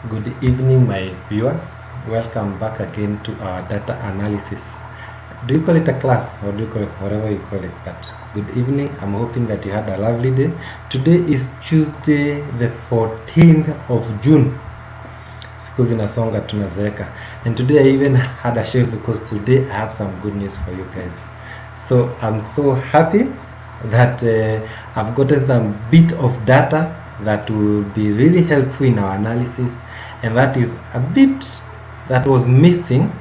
Good evening, my viewers. Welcome back again to our data analysis. Do you call it a class or do you call it whatever you call it? But good evening. I'm hoping that you had a lovely day. Today is Tuesday, the 14th of June. Siku zinasonga tunazeeka. And today I even had a show because today I have some good news for you guys. So I'm so happy that I've gotten some bit of data that will be really helpful in our analysis, and that is a bit that was missing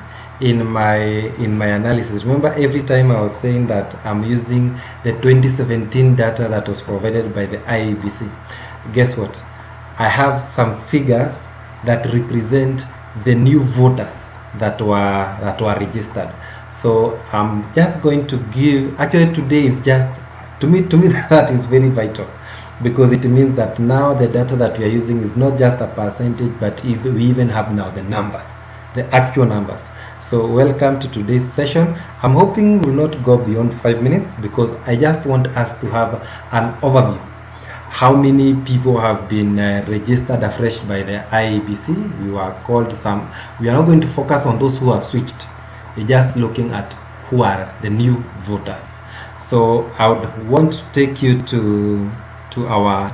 in my analysis. Remember, every time I was saying that I'm using the 2017 data that was provided by the IEBC. Guess what? I have some figures that represent the new voters that were registered. So I'm just going to give, actually today is just, to me that is very vital, because it means that now the data that we are using is not just a percentage, but we even have now the numbers, the actual numbers. So welcome to today's session. I'm hoping we will not go beyond 5 minutes, because I just want us to have an overview. How many people have been registered afresh by the IEBC? We were called some. We are not going to focus on those who have switched. We're just looking at who are the new voters. So I would want to take you to our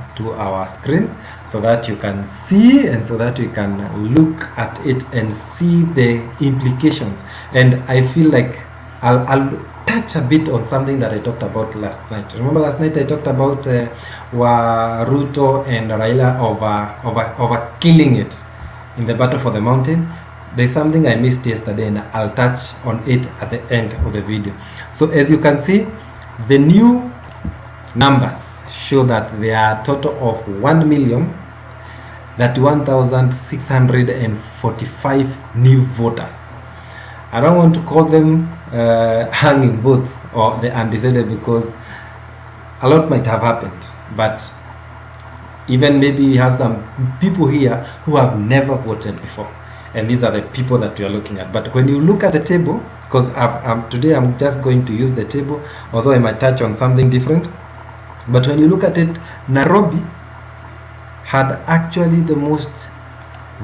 screen so that you can see, and so that you can look at it and see the implications. And I feel like I'll touch a bit on something that I talked about last night. Remember last night I talked about Ruto and Raila over killing it in the battle for the mountain. There's something I missed yesterday, and I'll touch on it at the end of the video. So as you can see, the new numbers show that there are a total of 1,031,645 new voters. I don't want to call them hanging votes or the undecided, because a lot might have happened, but even maybe we have some people here who have never voted before, and these are the people that we are looking at. But when you look at the table, because today I'm just going to use the table, although I might touch on something different. But when you look at it, Nairobi had actually the most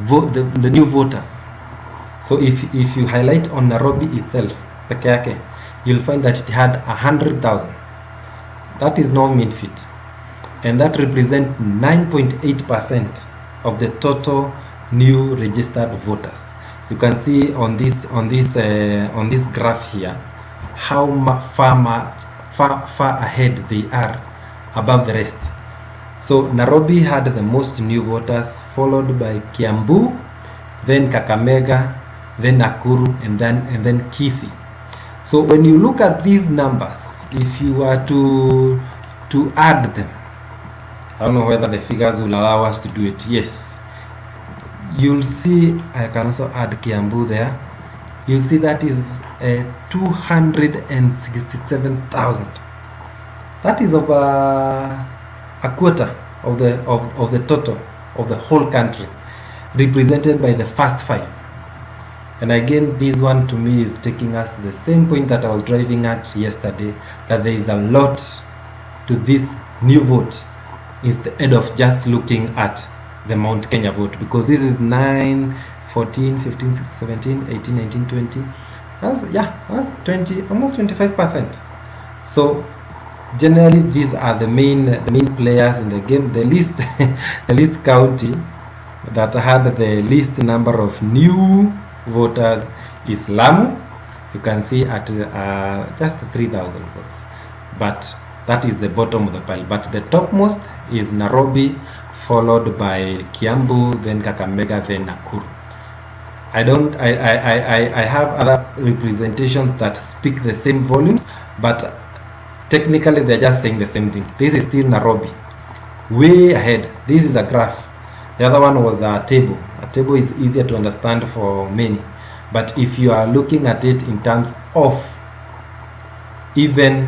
the new voters. So if you highlight on Nairobi itself, you'll find that it had 100,000. That is no mean feat, and that represents 9.8% of the total new registered voters. You can see on this graph here how far ahead they are above the rest. So Nairobi had the most new voters, followed by Kiambu, then Kakamega, then Nakuru, and then Kisii. So when you look at these numbers, if you were to add them, I don't know whether the figures will allow us to do it. Yes, you'll see. I can also add Kiambu there. You'll see that is 267,000. That is over a quarter of the total of the whole country, represented by the first five. And again, this one to me is taking us to the same point that I was driving at yesterday, that there is a lot to this new vote instead of just looking at the Mount Kenya vote, because this is 9, 14, 15, 16, 17, 18, 19, 20. That's 20, almost 25%. So generally, these are the main players in the game. The least the least county that had the least number of new voters is Lamu. You can see at just 3,000 votes, but that is the bottom of the pile. But the topmost is Nairobi, followed by Kiambu, then Kakamega, then Nakuru. I have other representations that speak the same volumes, but technically they're just saying the same thing. This is still Nairobi, way ahead. This is a graph. The other one was a table. A table is easier to understand for many, but if you are looking at it in terms of, even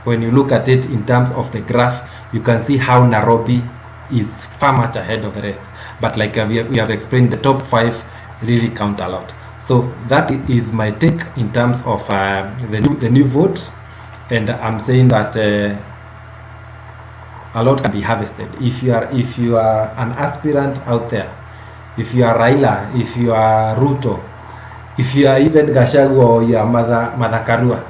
when you look at it in terms of the graph, you can see how Nairobi is far much ahead of the rest. But like we have explained, the top five really count a lot. So that is my take in terms of the new vote. And I'm saying that a lot can be harvested. If you are an aspirant out there, if you are Raila, if you are Ruto, if you are even Gachagua or you are Martha Karua,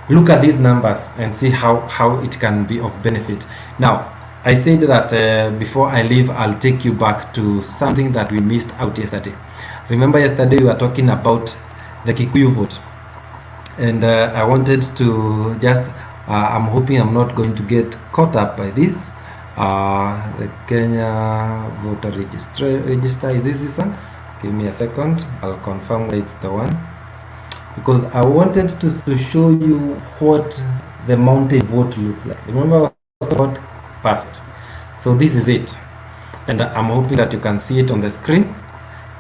look at these numbers and see how it can be of benefit. Now, I said that before I leave, I'll take you back to something that we missed out yesterday. Remember yesterday we were talking about the Kikuyu vote, and I wanted to just, I'm hoping I'm not going to get caught up by this. The Kenya voter register, is this one? Give me a second, I'll confirm that it's the one, because I wanted to show you what the mountain vote looks like. Remember, I was talking about perfect. So this is it, and I'm hoping that you can see it on the screen.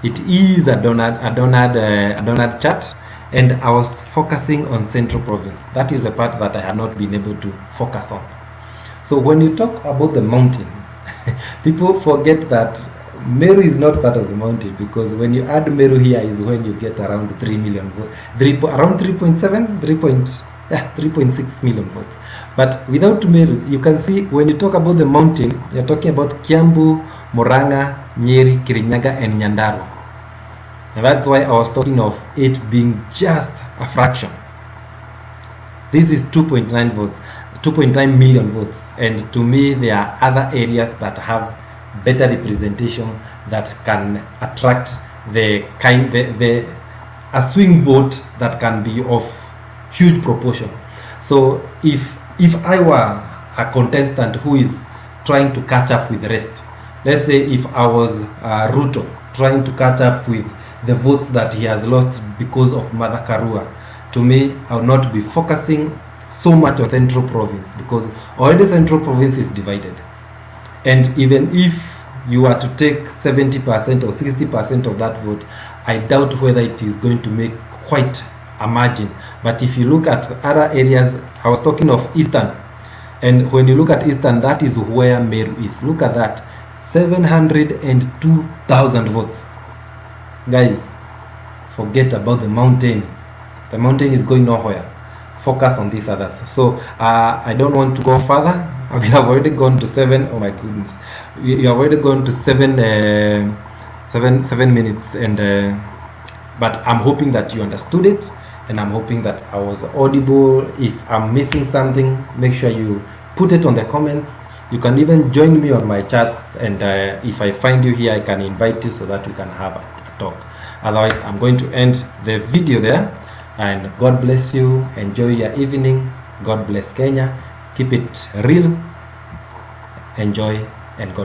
It is a donut chart, and I was focusing on Central Province. That is the part that I have not been able to focus on. So when you talk about the mountain, people forget that Meru is not part of the mountain, because when you add Meru here is when you get around 3 million votes, around 3.6 million votes. But without Meru, you can see when you talk about the mountain, you're talking about Kiambu, Murang'a, Nyeri, Kirinyaga, and Nyandarua. And that's why I was talking of it being just a fraction. This is 2.9 votes, 2.9 million votes, and to me there are other areas that have better representation that can attract a swing vote that can be of huge proportion. So if I were a contestant who is trying to catch up with the rest, let's say if I was Ruto trying to catch up with the votes that he has lost because of Martha Karua, to me I will not be focusing so much on Central Province, because already Central Province is divided. And even if you are to take 70% or 60% of that vote, I doubt whether it is going to make quite a margin. But if you look at other areas, I was talking of Eastern, and when you look at Eastern, that is where Meru is. Look at that, 702,000 votes. Guys, forget about the mountain. The mountain is going nowhere. Focus on these others. So I don't want to go further. We have already gone to 7. Oh my goodness, you have already gone to 7 minutes, and but I'm hoping that you understood it, and I'm hoping that I was audible. If I'm missing something, make sure you put it on the comments. You can even join me on my chats, and if I find you here, I can invite you so that we can have a talk. Otherwise, I'm going to end the video there, and God bless you. Enjoy your evening. God bless Kenya. Keep it real. Enjoy, and God